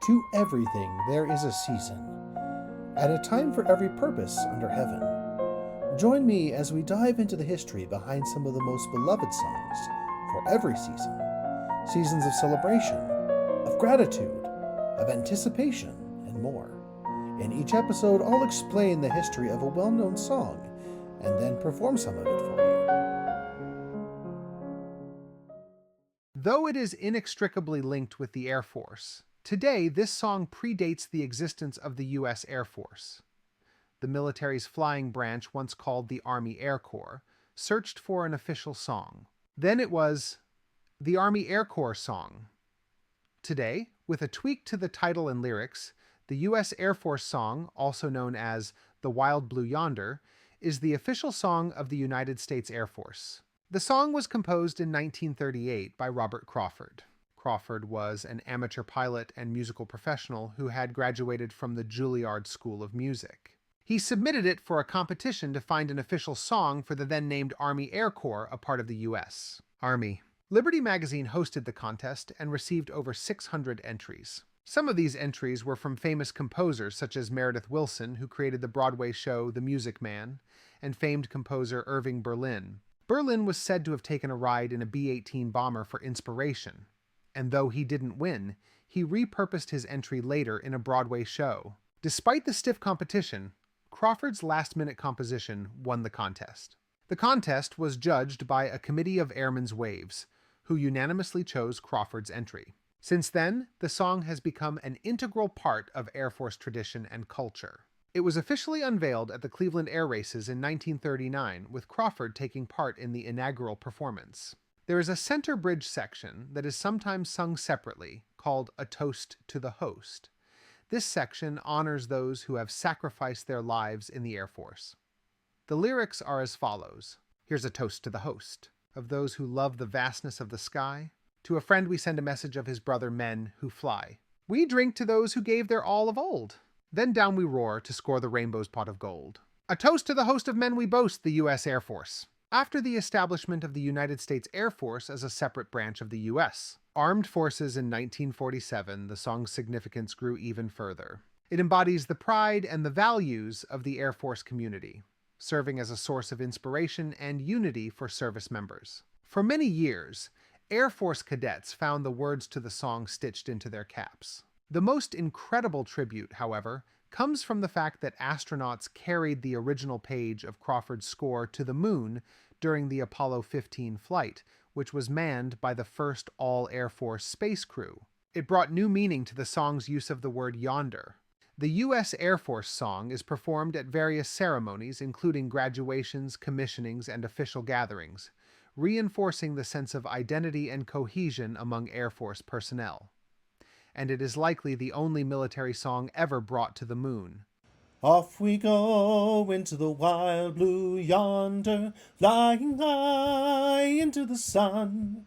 To everything there is a season, and a time for every purpose under heaven. Join me as we dive into the history behind some of the most beloved songs for every season. Seasons of celebration, of gratitude, of anticipation, and more. In each episode, I'll explain the history of a well-known song and then perform some of it for you. Though it is inextricably linked with the Air Force, today this song predates the existence of the U.S. Air Force. The military's flying branch, once called the Army Air Corps, searched for an official song. Then it was the Army Air Corps song. Today, with a tweak to the title and lyrics, the U.S. Air Force song, also known as the Wild Blue Yonder, is the official song of the United States Air Force. The song was composed in 1938 by Robert Crawford. Crawford was an amateur pilot and musical professional who had graduated from the Juilliard School of Music. He submitted it for a competition to find an official song for the then-named Army Air Corps, a part of the U.S. Army. Liberty magazine hosted the contest and received over 600 entries. Some of these entries were from famous composers such as Meredith Willson, who created the Broadway show The Music Man, and famed composer Irving Berlin. Berlin was said to have taken a ride in a B-18 bomber for inspiration, and though he didn't win, he repurposed his entry later in a Broadway show. Despite the stiff competition, Crawford's last-minute composition won the contest. The contest was judged by a committee of Airmen's Waves, who unanimously chose Crawford's entry. Since then, the song has become an integral part of Air Force tradition and culture. It was officially unveiled at the Cleveland Air Races in 1939, with Crawford taking part in the inaugural performance. There is a center bridge section that is sometimes sung separately, called A Toast to the Host. This section honors those who have sacrificed their lives in the Air Force. The lyrics are as follows. Here's a toast to the host, of those who love the vastness of the sky. To a friend we send a message of his brother men who fly. We drink to those who gave their all of old. Then down we roar to score the rainbow's pot of gold. A toast to the host of men we boast, the U.S. Air Force. After the establishment of the United States Air Force as a separate branch of the U.S. Armed Forces in 1947, the song's significance grew even further. It embodies the pride and the values of the Air Force community, serving as a source of inspiration and unity for service members. For many years, Air Force cadets found the words to the song stitched into their caps. The most incredible tribute, however, comes from the fact that astronauts carried the original page of Crawford's score to the moon during the Apollo 15 flight, which was manned by the first all-Air Force space crew. It brought new meaning to the song's use of the word yonder. The U.S. Air Force song is performed at various ceremonies, including graduations, commissionings, and official gatherings, reinforcing the sense of identity and cohesion among Air Force personnel. And it is likely the only military song ever brought to the moon. Off we go into the wild blue yonder, flying high into the sun.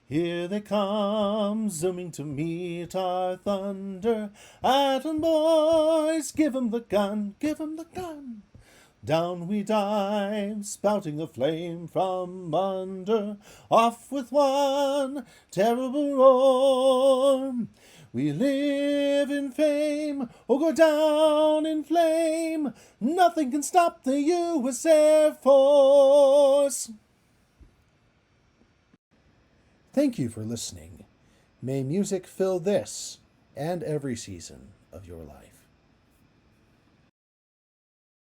Here they come, zooming to meet our thunder. Atom boys, give 'em the gun, give 'em the gun. Down we dive, spouting a flame from under. Off with one terrible roar. We live in fame, or go down in flame. Nothing can stop the U.S. Air Force. Thank you for listening. May music fill this and every season of your life.